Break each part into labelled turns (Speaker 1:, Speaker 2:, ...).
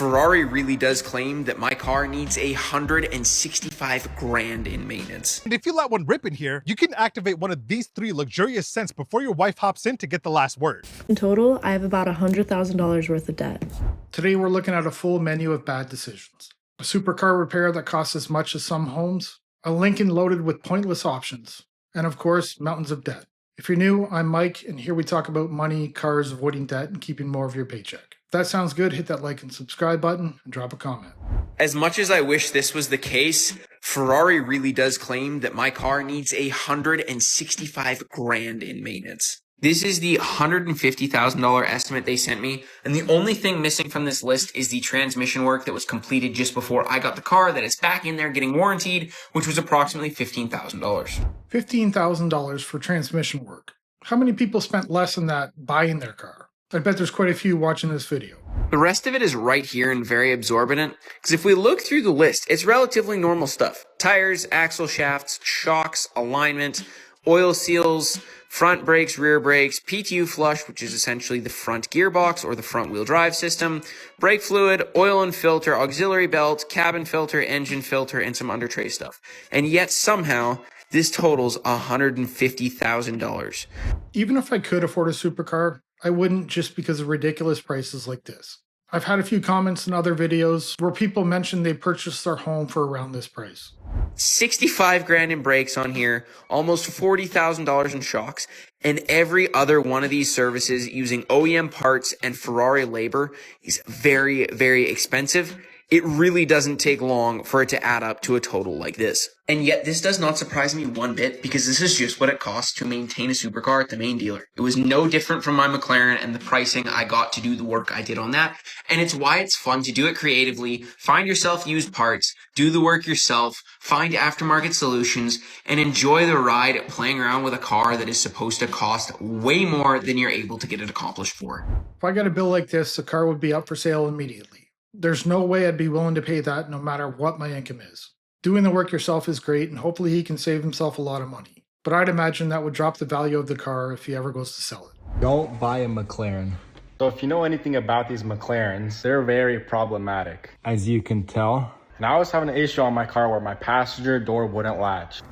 Speaker 1: Ferrari really does claim that my car needs 165 grand in maintenance.
Speaker 2: And if you let one rip in here, you can activate one of these 3 luxurious scents before your wife hops in to get the last word.
Speaker 3: In total, I have about $100,000 worth of debt.
Speaker 4: Today we're looking at a full menu of bad decisions. A supercar repair that costs as much as some homes, a Lincoln loaded with pointless options, and of course, mountains of debt. If you're new, I'm Mike, and here we talk about money, cars, avoiding debt, and keeping more of your paycheck. If that sounds good, hit that like and subscribe button and drop a comment.
Speaker 1: As much as I wish this was the case, Ferrari really does claim that my car needs 165 grand in maintenance. This is the $150,000 estimate they sent me, and the only thing missing from this list is the transmission work that was completed just before I got the car that is back in there getting warrantied, which was approximately $15,000.
Speaker 4: $15,000 for transmission work. How many people spent less than that buying their car? I bet there's quite a few watching this video.
Speaker 1: The rest of it is right here and very absorbent, because if we look through the list, it's relatively normal stuff. Tires, axle shafts, shocks, alignment, oil seals, front brakes, rear brakes, PTU flush, which is essentially the front gearbox or the front wheel drive system, brake fluid, oil and filter, auxiliary belt, cabin filter, engine filter, and some under tray stuff. And yet somehow this totals $150,000.
Speaker 4: Even if I could afford a supercar, I wouldn't, just because of ridiculous prices like this. I've had a few comments in other videos where people mentioned they purchased their home for around this price.
Speaker 1: 65 grand in brakes on here, almost $40,000 in shocks, and every other one of these services using OEM parts and Ferrari labor is very, very expensive. It really doesn't take long for it to add up to a total like this. And yet this does not surprise me one bit, because this is just what it costs to maintain a supercar at the main dealer. It was no different from my McLaren and the pricing I got to do the work I did on that. And it's why it's fun to do it creatively, find yourself used parts, do the work yourself, find aftermarket solutions, and enjoy the ride playing around with a car that is supposed to cost way more than you're able to get it accomplished for.
Speaker 4: If I got a bill like this, the car would be up for sale immediately. There's no way I'd be willing to pay that no matter what my income is. Doing the work yourself is great, and hopefully he can save himself a lot of money. But I'd imagine that would drop the value of the car if he ever goes to sell it.
Speaker 5: Don't buy a McLaren.
Speaker 6: So if you know anything about these McLarens, they're very problematic.
Speaker 5: As you can tell.
Speaker 6: And I was having an issue on my car where my passenger door wouldn't latch.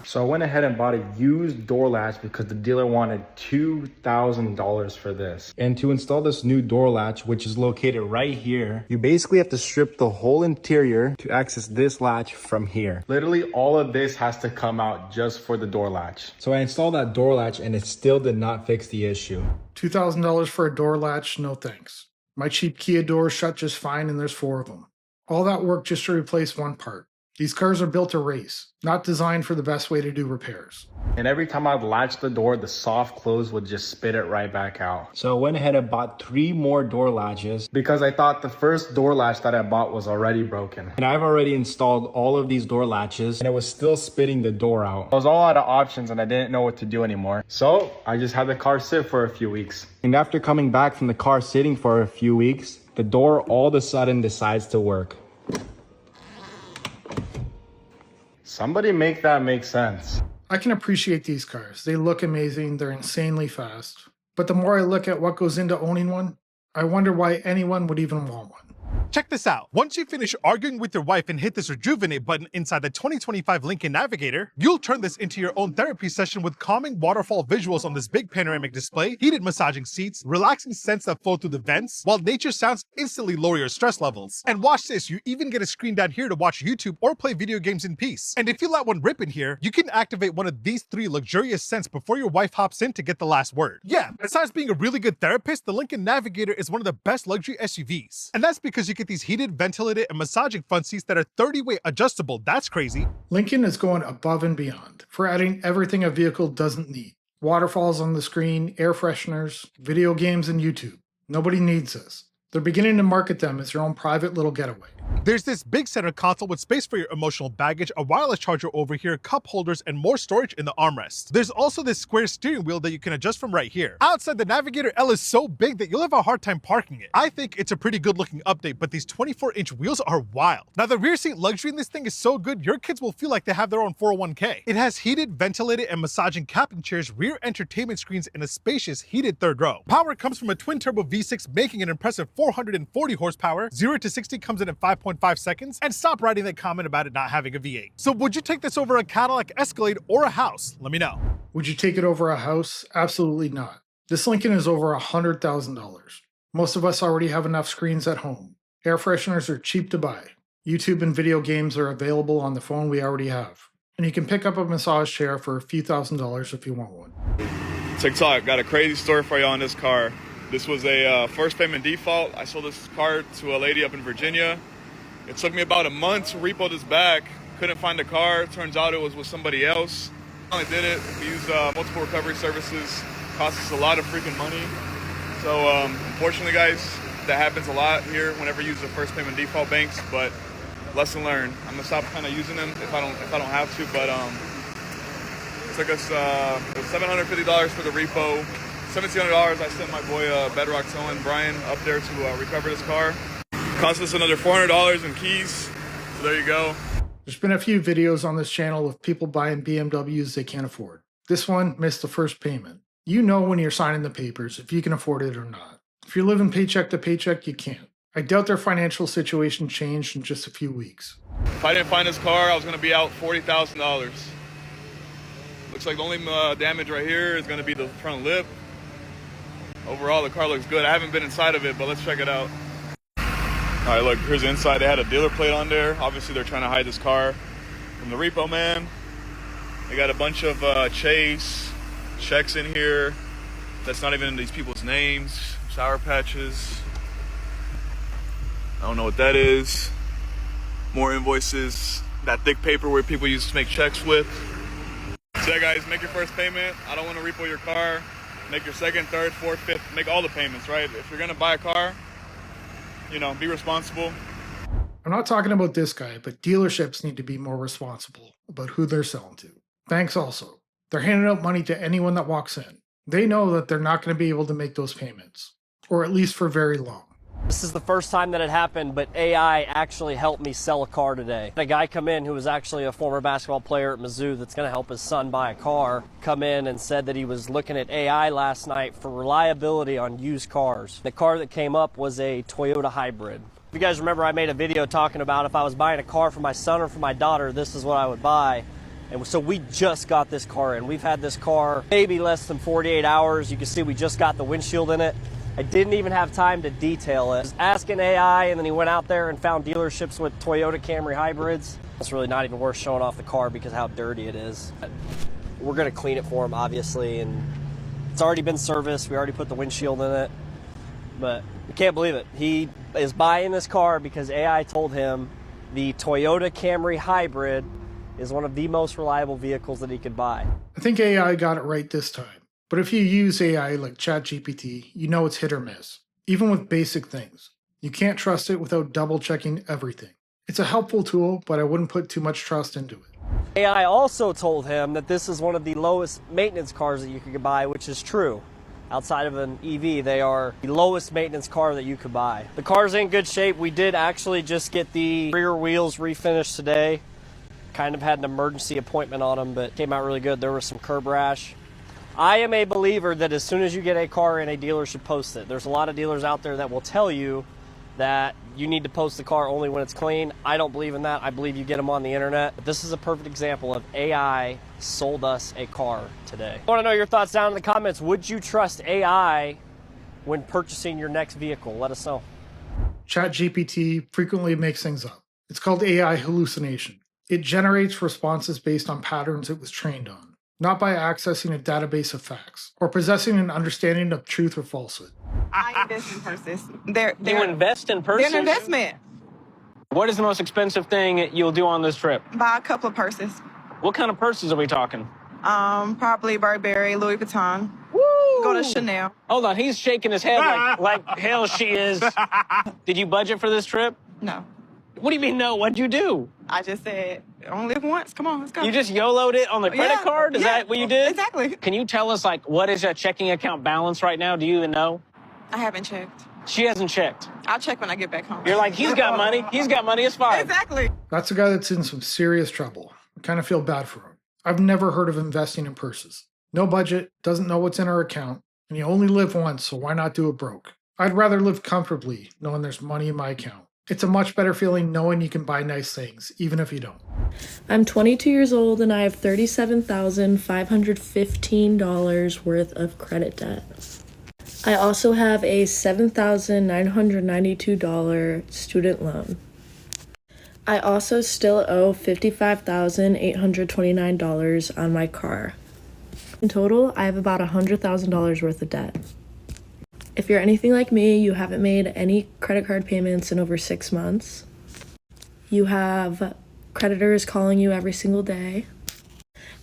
Speaker 6: So I went ahead and bought a used door latch because the dealer wanted $2,000 for this.
Speaker 5: And to install this new door latch, which is located right here, you basically have to strip the whole interior to access this latch from here.
Speaker 6: Literally all of this has to come out just for the door latch.
Speaker 5: So I installed that door latch and it still did not fix the issue.
Speaker 4: $2,000 for a door latch? No thanks. My cheap Kia door shut just fine, and there's 4 of them. All that work just to replace one part. These cars are built to race, not designed for the best way to do repairs.
Speaker 6: And every time I'd latch the door, the soft close would just spit it right back out.
Speaker 5: So I went ahead and bought 3 more door latches
Speaker 6: because I thought the first door latch that I bought was already broken.
Speaker 5: And I've already installed all of these door latches and it was still spitting the door out.
Speaker 6: I was all out of options and I didn't know what to do anymore. So I just had the car sit for a few weeks.
Speaker 5: And after coming back from the car sitting for a few weeks, the door all of a sudden decides to work.
Speaker 6: Somebody make that make sense.
Speaker 4: I can appreciate these cars. They look amazing, they're insanely fast. But the more I look at what goes into owning one, I wonder why anyone would even want one.
Speaker 2: Check this out. Once you finish arguing with your wife and hit this rejuvenate button inside the 2025 Lincoln Navigator, you'll turn this into your own therapy session with calming waterfall visuals on this big panoramic display, heated massaging seats, relaxing scents that flow through the vents, while nature sounds instantly lower your stress levels. And watch this, you even get a screen down here to watch YouTube or play video games in peace. And if you let one rip in here, you can activate one of these 3 luxurious scents before your wife hops in to get the last word. Yeah, besides being a really good therapist, the Lincoln Navigator is one of the best luxury SUVs. And that's because you get these heated, ventilated, and massaging front seats that are 30-way adjustable. That's crazy.
Speaker 4: Lincoln is going above and beyond for adding everything a vehicle doesn't need. Waterfalls on the screen, air fresheners, video games, and YouTube. Nobody needs this. They're beginning to market them as their own private little getaway.
Speaker 2: There's this big center console with space for your emotional baggage, a wireless charger over here, cup holders, and more storage in the armrests. There's also this square steering wheel that you can adjust from right here. Outside, the Navigator L is so big that you'll have a hard time parking it. I think it's a pretty good looking update, but these 24-inch wheels are wild. Now, the rear seat luxury in this thing is so good, your kids will feel like they have their own 401k. It has heated, ventilated, and massaging captain chairs, rear entertainment screens, and a spacious heated third row. Power comes from a twin-turbo V6, making an impressive 440 horsepower. 0 to 60 comes in at 5.5 seconds, and stop writing that comment about it not having a V8. So would you take this over a Cadillac Escalade or a house? Let me know.
Speaker 4: Would you take it over a house? Absolutely not. This Lincoln is over $100,000. Most of us already have enough screens at home. Air fresheners are cheap to buy. YouTube and video games are available on the phone we already have. And you can pick up a massage chair for a few $1,000s if you want one.
Speaker 7: TikTok, got a crazy story for you on this car. This was a first payment default. I sold this car to a lady up in Virginia. It took me about a month to repo this back. Couldn't find the car. Turns out it was with somebody else. Finally did it. We used multiple recovery services. Cost us a lot of freaking money. So unfortunately, guys, that happens a lot here whenever you use the first payment default banks. But lesson learned. I'm gonna stop kind of using them if I don't have to. But it took us $750 for the repo. $1,700. I sent my boy Bedrock Towing Brian up there to recover this car. Cost us another $400 in keys. So there you go.
Speaker 4: There's been a few videos on this channel of people buying BMWs they can't afford. This one missed the first payment. You know when you're signing the papers if you can afford it or not. If you're living paycheck to paycheck, you can't. I doubt their financial situation changed in just a few weeks.
Speaker 7: If I didn't find this car, I was going to be out $40,000. Looks like the only damage right here is going to be the front lip. Overall, the car looks good. I haven't been inside of it, but let's check it out. All right, look, here's the inside. They had a dealer plate on there. Obviously, they're trying to hide this car from the repo man. They got a bunch of chase checks in here. That's not even in these people's names. Sour patches. I don't know what that is. More invoices. That thick paper where people used to make checks with. So yeah, guys, make your first payment. I don't want to repo your car. Make your second, third, fourth, fifth. Make all the payments, right? If you're going to buy a car, you know, be responsible.
Speaker 4: I'm not talking about this guy, but dealerships need to be more responsible about who they're selling to. Banks also. They're handing out money to anyone that walks in. They know that they're not going to be able to make those payments, or at least for very long.
Speaker 8: This is the first time that it happened, but AI actually helped me sell a car today. A guy come in who was actually a former basketball player at Mizzou that's going to help his son buy a car, come in and said that he was looking at AI last night for reliability on used cars. The car that came up was a Toyota hybrid. If you guys remember, I made a video talking about if I was buying a car for my son or for my daughter, this is what I would buy. And so we just got this car in. We've had this car maybe less than 48 hours. You can see we just got the windshield in it. I didn't even have time to detail it. I was asking AI, and then he went out there and found dealerships with Toyota Camry hybrids. It's really not even worth showing off the car because how dirty it is. We're gonna clean it for him, obviously, and it's already been serviced. We already put the windshield in it, but we can't believe it. He is buying this car because AI told him the Toyota Camry hybrid is one of the most reliable vehicles that he could buy.
Speaker 4: I think AI got it right this time. But if you use AI like ChatGPT, you know it's hit or miss. Even with basic things. You can't trust it without double checking everything. It's a helpful tool, but I wouldn't put too much trust into it.
Speaker 8: AI also told him that this is one of the lowest maintenance cars that you could buy, which is true. Outside of an EV, they are the lowest maintenance car that you could buy. The car's in good shape. We did actually just get the rear wheels refinished today. Kind of had an emergency appointment on them, but came out really good. There was some curb rash. I am a believer that as soon as you get a car in, a dealer should post it. There's a lot of dealers out there that will tell you that you need to post the car only when it's clean. I don't believe in that. I believe you get them on the internet. But this is a perfect example of AI sold us a car today. I want to know your thoughts down in the comments. Would you trust AI when purchasing your next vehicle? Let us know.
Speaker 4: ChatGPT frequently makes things up. It's called AI hallucination. It generates responses based on patterns it was trained on, not by accessing a database of facts or possessing an understanding of truth or falsehood.
Speaker 9: I invest in purses.
Speaker 10: You invest in purses?
Speaker 9: They're an investment.
Speaker 10: What is the most expensive thing you'll do on this trip?
Speaker 9: Buy a couple of purses.
Speaker 10: What kind of purses are we talking?
Speaker 9: Probably Burberry, Louis Vuitton.
Speaker 10: Woo!
Speaker 9: Go to Chanel.
Speaker 10: Hold on, he's shaking his head like hell she is. Did you budget for this trip?
Speaker 9: No.
Speaker 10: What do you mean no? What'd you do?
Speaker 9: I just said, only live once. Come on, let's go.
Speaker 10: You just YOLO'd it on the credit card? Is that what you did?
Speaker 9: Exactly.
Speaker 10: Can you tell us, like, what is your checking account balance right now? Do you even know?
Speaker 9: I haven't checked.
Speaker 10: She hasn't checked.
Speaker 9: I'll check when I get back home.
Speaker 10: You're like, he's got money. He's got money. It's fine.
Speaker 9: Exactly.
Speaker 4: That's a guy that's in some serious trouble. I kind of feel bad for him. I've never heard of investing in purses. No budget, doesn't know what's in our account, and you only live once, so why not do it broke? I'd rather live comfortably knowing there's money in my account. It's a much better feeling knowing you can buy nice things, even if you don't.
Speaker 3: I'm 22 years old and I have $37,515 worth of credit debt. I also have a $7,992 student loan. I also still owe $55,829 on my car. In total, I have about $100,000 worth of debt. If you're anything like me, you haven't made any credit card payments in over 6 months. You have creditors calling you every single day,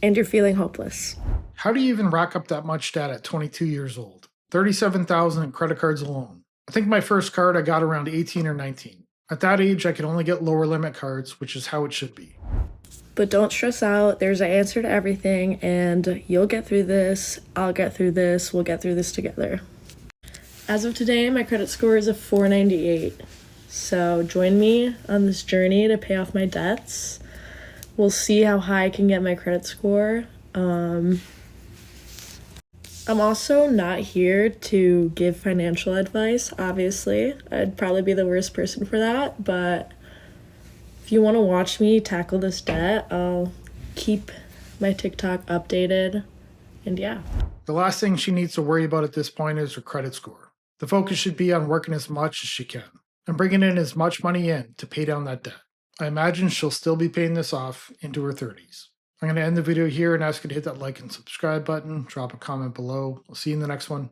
Speaker 3: and you're feeling hopeless.
Speaker 4: How do you even rack up that much debt at 22 years old? $37,000 in credit cards alone. I think my first card I got around 18 or 19. At that age, I could only get lower limit cards, which is how it should be.
Speaker 3: But don't stress out. There's an answer to everything, and you'll get through this. I'll get through this. We'll get through this together. As of today, my credit score is a 498. So join me on this journey to pay off my debts. We'll see how high I can get my credit score. I'm also not here to give financial advice, obviously. I'd probably be the worst person for that, but if you want to watch me tackle this debt, I'll keep my TikTok updated, and yeah.
Speaker 4: The last thing she needs to worry about at this point is her credit score. The focus should be on working as much as she can and bringing in as much money in to pay down that debt. I imagine she'll still be paying this off into her 30s. I'm going to end the video here and ask you to hit that like and subscribe button, drop a comment below. I'll see you in the next one.